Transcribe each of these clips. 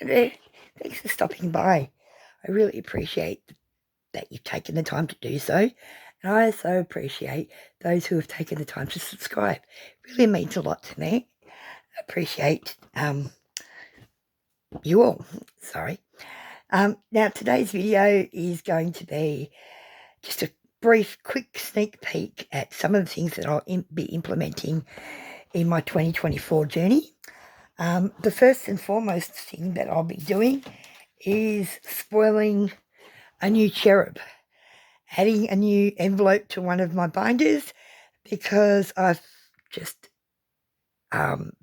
There. Thanks for stopping by. I really appreciate that you've taken the time to do so. And I also appreciate those who have taken the time to subscribe. It really means a lot to me. I appreciate you all. Sorry. Now, today's video is going to be just a brief, quick sneak peek at some of the things that I'll be implementing in my 2024 journey. The first and foremost thing that I'll be doing is spoiling a new cherub, adding a new envelope to one of my binders because I've just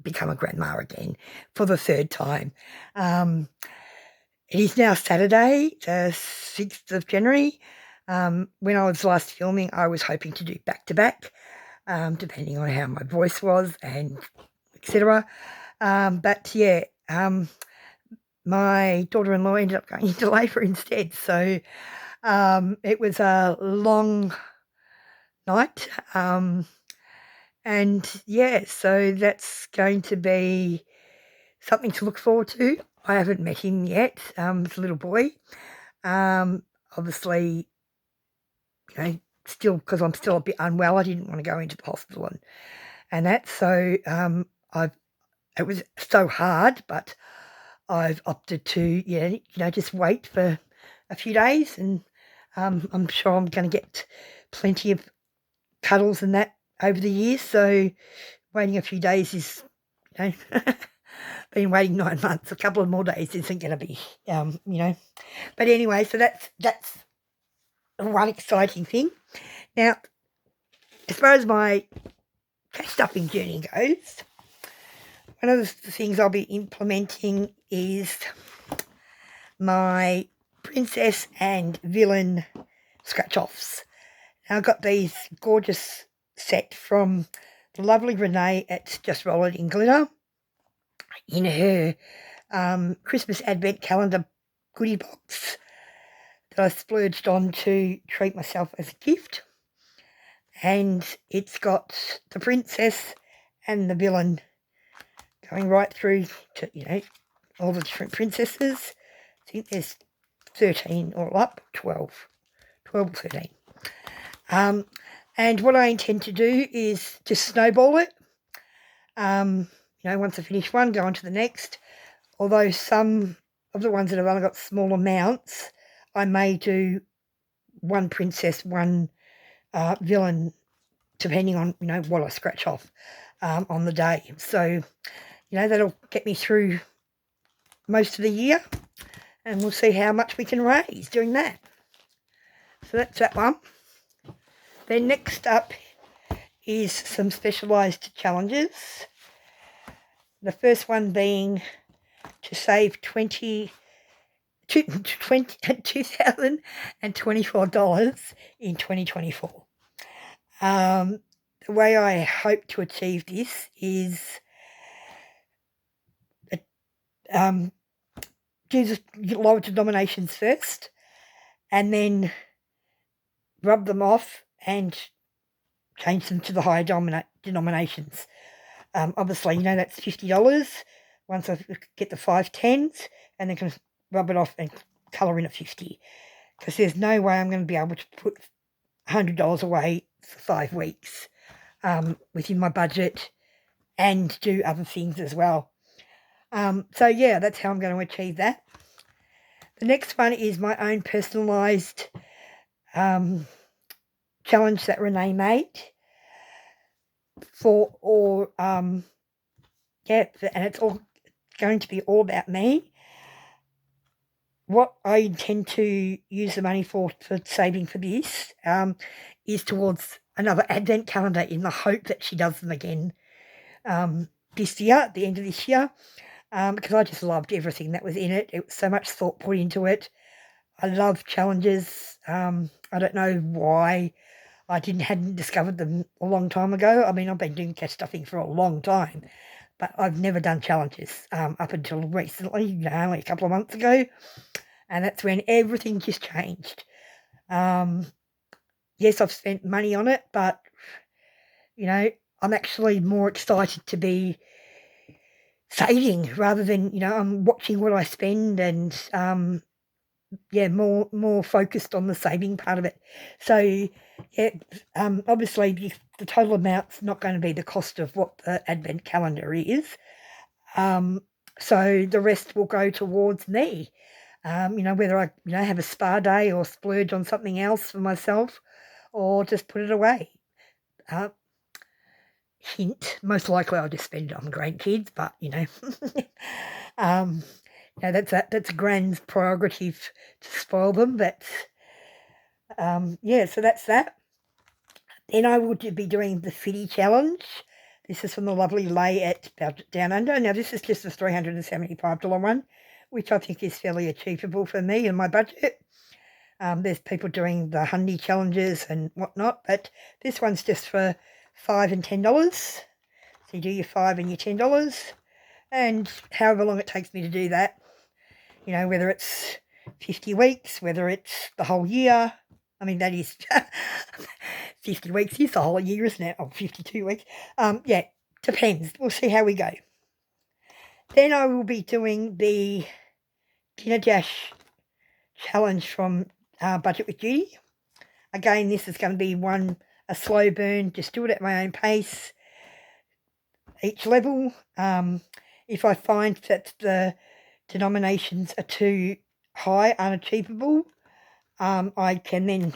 become a grandma again for the third time. It is now Saturday, the 6th of January. When I was last filming, I was hoping to do back-to-back, depending on how my voice was and etc. But yeah, my daughter-in-law ended up going into labour instead. So it was a long night. And yeah, so that's going to be something to look forward to. I haven't met him yet. He's a little boy. Obviously, still, because I'm still a bit unwell, I didn't want to go into the hospital and that. So it was so hard, but I've opted to, just wait for a few days, and I'm sure I'm going to get plenty of cuddles and that over the years. So waiting a few days is, been waiting 9 months. A couple of more days isn't going to be, But anyway, so that's one exciting thing. Now, as far as my cash stuffing journey goes, one of the things I'll be implementing is my princess and villain scratch-offs. Now, I've got these gorgeous set from the lovely Renee at Just Roll It in Glitter in her Christmas Advent Calendar goodie box that I splurged on to treat myself as a gift. And it's got the princess and the villain going right through to, all the different princesses. I think there's 13 all up, 12 or 13. And what I intend to do is just snowball it. Once I finish one, go on to the next. Although some of the ones that have only got small amounts, I may do one princess, one villain, depending on, what I scratch off on the day. So, that'll get me through most of the year, and we'll see how much we can raise doing that. So that's that one. Then next up is some specialised challenges. The first one being to save $2,024 in 2024. The way I hope to achieve this is do the lower denominations first, and then rub them off and change them to the higher denominations. Obviously, that's $50 once I get the 5 10s, and then can rub it off and colour in a 50, because there's no way I'm going to be able to put $100 away for 5 weeks within my budget and do other things as well. So yeah, that's how I'm going to achieve that. The next one is my own personalised challenge that Renee made and it's all going to be all about me. What I intend to use the money for saving for this is towards another Advent calendar, in the hope that she does them again this year, at the end of this year, because I just loved everything that was in it. It was so much thought put into it. I love challenges. I don't know why I hadn't discovered them a long time ago. I mean, I've been doing cash stuffing for a long time, but I've never done challenges up until recently, only a couple of months ago, and that's when everything just changed. Yes, I've spent money on it, but, I'm actually more excited to be saving rather than, I'm watching what I spend and, more focused on the saving part of it. So, obviously the total amount's not going to be the cost of what the advent calendar is. So the rest will go towards me. Whether I, have a spa day or splurge on something else for myself or just put it away. Hint, most likely I'll just spend it on grandkids, but, that's Gran's prerogative to spoil them. But, so that's that. Then I will be doing the Fitty Challenge. This is from the lovely Lay at Down Under. Now, this is just a $375 one, which I think is fairly achievable for me and my budget. There's people doing the Hundy challenges and whatnot, but this one's just for $5 and $10. So you do your $5 and your $10, and however long it takes me to do that, whether it's 50 weeks, whether it's the whole year. I mean, that is 50 weeks is the whole year, isn't it? Or 52 weeks. Depends. We'll see how we go. Then I will be doing the Dinner Dash challenge from Budget with Judy. Again, this is going to be a slow burn. Just do it at my own pace. Each level. If I find that the denominations are too high, unachievable, I can then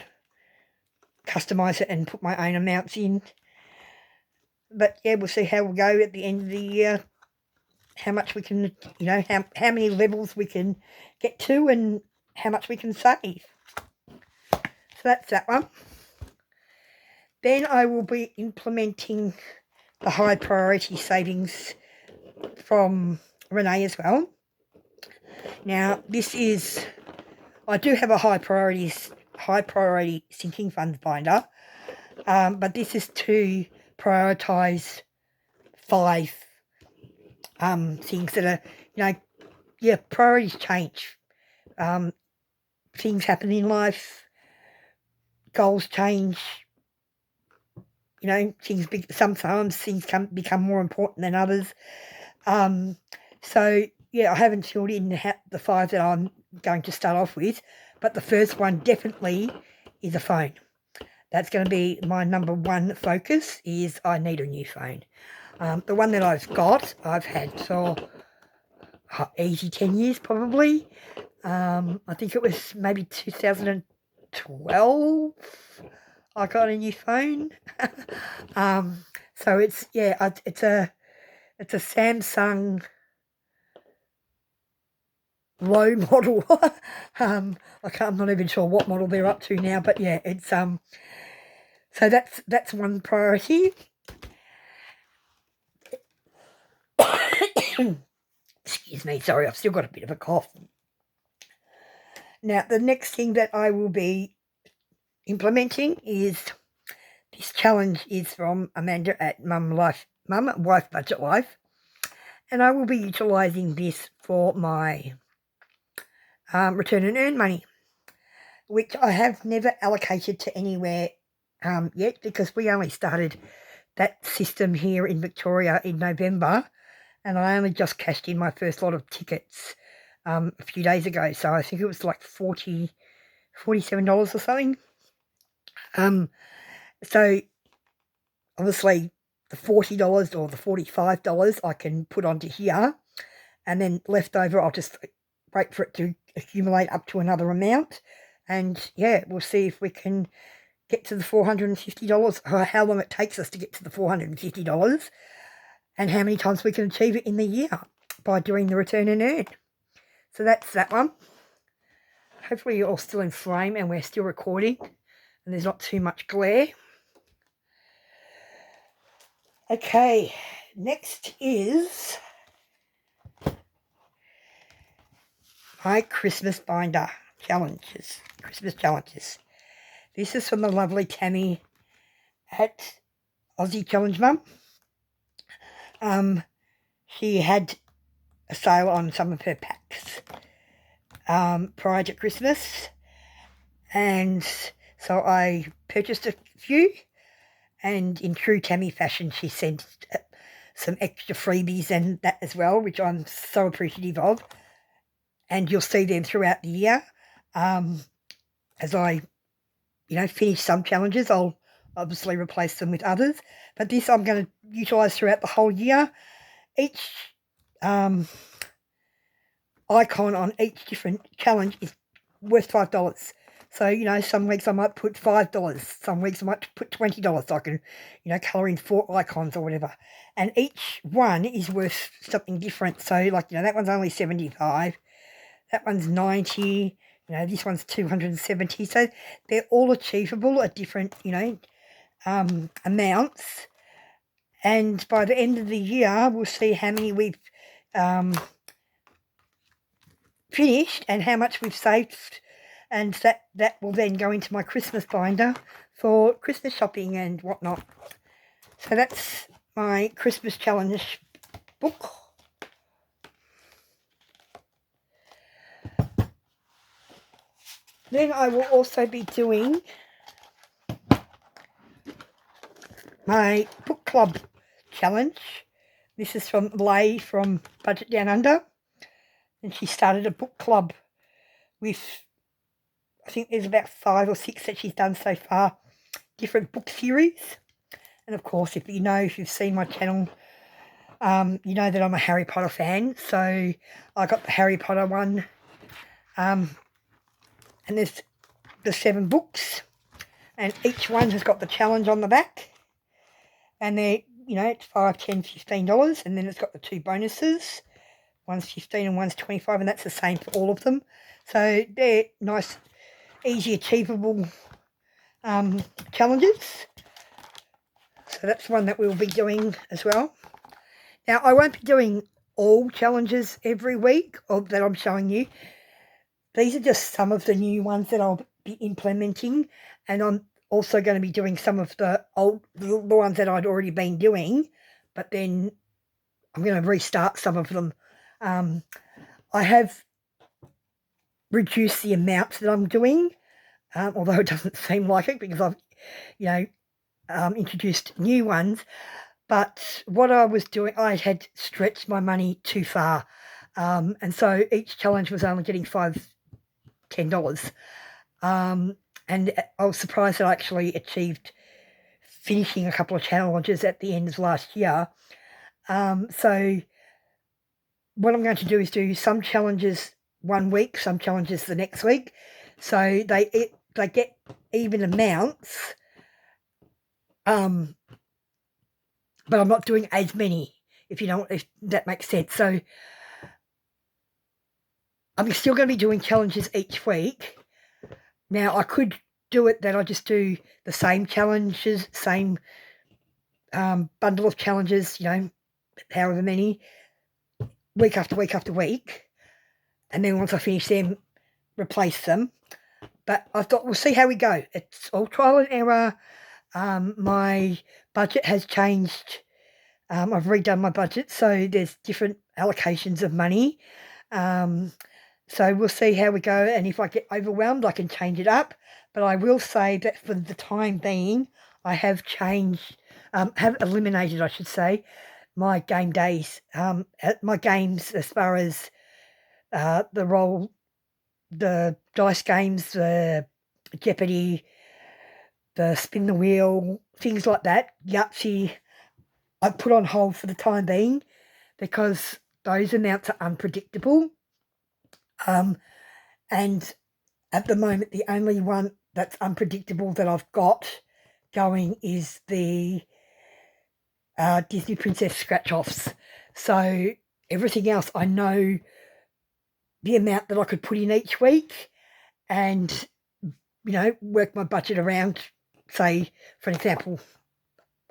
customise it and put my own amounts in. But yeah, we'll see how we go at the end of the year, how much we can, how many levels we can get to and how much we can save. So that's that one. Then I will be implementing the high priority savings from Renee as well. Now, I do have a high priority sinking funds binder, but this is to prioritise 5 things that are, priorities change. Things happen in life, goals change, sometimes things become more important than others. I haven't filled in the 5 that I'm going to start off with, but the first one definitely is a phone. That's going to be my number one focus, is I need a new phone. The one that I've had for easy 10 years probably. I think it was maybe 2012 I got a new phone. So it's a Samsung low model. I'm not even sure what model they're up to now, but yeah, it's so that's one priority. Excuse me, sorry, I've still got a bit of a cough. Now, the next thing that I will be implementing is this challenge is from Amanda at Mum Wife Budget Life, and I will be utilising this for my return and earn money, which I have never allocated to anywhere yet, because we only started that system here in Victoria in November, and I only just cashed in my first lot of tickets a few days ago. So I think it was like $47 or something. So obviously the $40 or the $45 I can put onto here, and then left over I'll just wait for it to accumulate up to another amount, and we'll see if we can get to the $450, or how long it takes us to get to the $450, and how many times we can achieve it in the year by doing the return and earn. So that's that one. Hopefully you're all still in frame and we're still recording and there's not too much glare. Okay, next is my Christmas binder challenges, Christmas challenges. This is from the lovely Tammy at Aussie Challenge Mum. She had a sale on some of her packs prior to Christmas, and so I purchased a few, and in true Tammy fashion she sent some extra freebies and that as well, which I'm so appreciative of. And you'll see them throughout the year. As I, finish some challenges, I'll obviously replace them with others. But this I'm going to utilise throughout the whole year. Each icon on each different challenge is worth $5. So, some weeks I might put $5. Some weeks I might put $20 so I can, colour in 4 icons or whatever. And each one is worth something different. So, that one's only 75. That one's 90. This one's 270. So they're all achievable at different, amounts. And by the end of the year, we'll see how many we've finished and how much we've saved, and that will then go into my Christmas binder for Christmas shopping and whatnot. So that's my Christmas challenge book. Then I will also be doing my book club challenge. This is from Lay from Budget Down Under. And she started a book club with, I think there's about 5 or 6 that she's done so far, different book series. And of course, if you've seen my channel, you know that I'm a Harry Potter fan. So I got the Harry Potter one. And there's the 7 books. And each one has got the challenge on the back. And they're, it's $5, $10, $15. And then it's got the 2 bonuses. One's 15 and one's 25, and that's the same for all of them. So they're nice, easy, achievable challenges. So that's one that we'll be doing as well. Now, I won't be doing all challenges every week that I'm showing you. These are just some of the new ones that I'll be implementing, and I'm also going to be doing some of the ones that I'd already been doing, but then I'm going to restart some of them. I have reduced the amounts that I'm doing, although it doesn't seem like it because I've, introduced new ones. But what I was doing, I had stretched my money too far. And so each challenge was only getting $5, $10. And I was surprised that I actually achieved finishing a couple of challenges at the end of last year. So what I'm going to do is do some challenges one week, some challenges the next week. So they get even amounts, but I'm not doing as many, if that makes sense. So I'm still going to be doing challenges each week. Now, I could do it that I just do the same challenges, same bundle of challenges, however many, week after week after week, and then once I finish them, replace them. But I thought we'll see how we go. It's all trial and error. My budget has changed. I've redone my budget, so there's different allocations of money. So we'll see how we go, and if I get overwhelmed, I can change it up. But I will say that for the time being, I have eliminated, I should say, my game days, my games as far as the dice games, the Jeopardy, the spin the wheel, things like that, Yahtzee, I put on hold for the time being because those amounts are unpredictable. And at the moment, the only one that's unpredictable that I've got going is the Disney Princess scratch-offs. So everything else, I know the amount that I could put in each week and, work my budget around. Say, for example,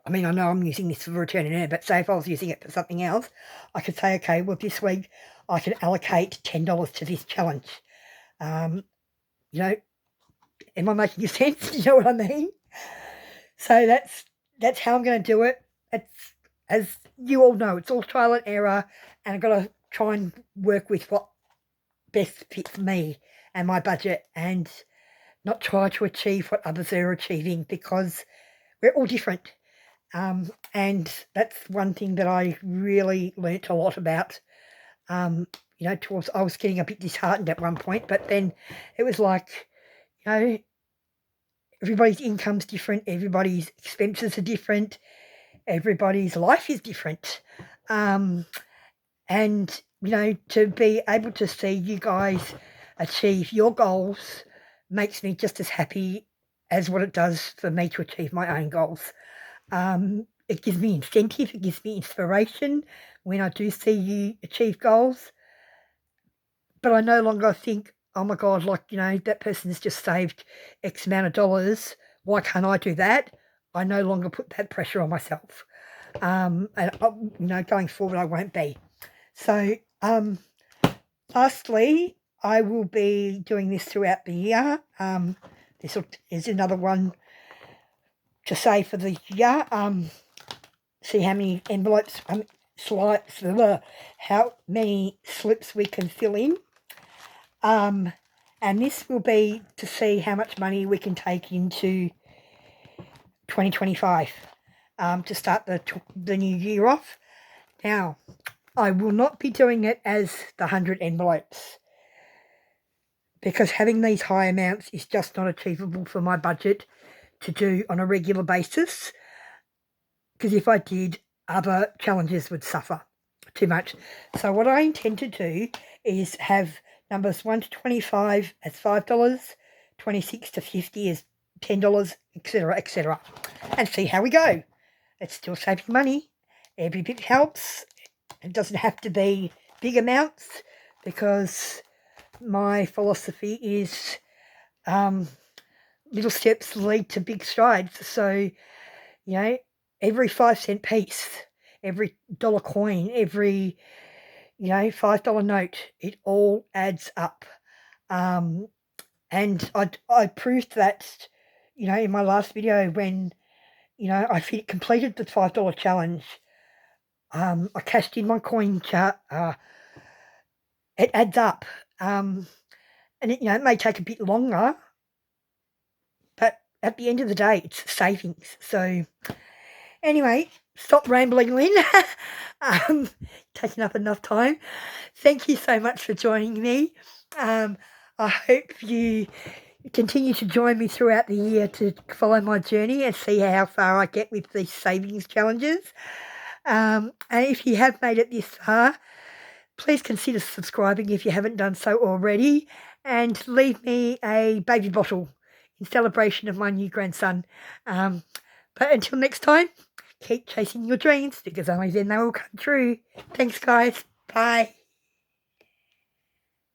I know I'm using this for Return in Air, but say if I was using it for something else, I could say, okay, well, this week I can allocate $10 to this challenge. Am I making sense? You know what I mean? So that's how I'm going to do it. It's, as you all know, it's all trial and error, and I've got to try and work with what best fits me and my budget, and not try to achieve what others are achieving, because we're all different. And that's one thing that I really learnt a lot about. Towards, I was getting a bit disheartened at one point, but then it was like, everybody's income's different, everybody's expenses are different, everybody's life is different. And, to be able to see you guys achieve your goals makes me just as happy as what it does for me to achieve my own goals. It gives me incentive, it gives me inspiration when I do see you achieve goals. But I no longer think, oh my God, that person's just saved X amount of dollars. Why can't I do that? I no longer put that pressure on myself. And, going forward, I won't be. So, lastly, I will be doing this throughout the year. This is another one to say for the year. See how many envelopes, how many slips we can fill in. And this will be to see how much money we can take into 2025 to start the new year off. Now, I will not be doing it as the 100 envelopes because having these high amounts is just not achievable for my budget to do on a regular basis, because if I did, other challenges would suffer too much. So what I intend to do is have numbers 1 to 25 as $5, 26 to 50 as $10, etc., etc., and see how we go. It's still saving money. Every bit helps. It doesn't have to be big amounts, because my philosophy is little steps lead to big strides. So, every 5-cent piece, every dollar coin, every, $5 note, it all adds up. And I proved that, in my last video when, I completed the $5 challenge. I cashed in my coin chart. It adds up. And it may take a bit longer, but at the end of the day, it's savings. So anyway, stop rambling, Lynn. Taking up enough time. Thank you so much for joining me. I hope you continue to join me throughout the year to follow my journey and see how far I get with these savings challenges. And if you have made it this far, please consider subscribing if you haven't done so already, and leave me a baby bottle in celebration of my new grandson. But until next time, keep chasing your dreams, because only then they will come true. Thanks, guys. Bye.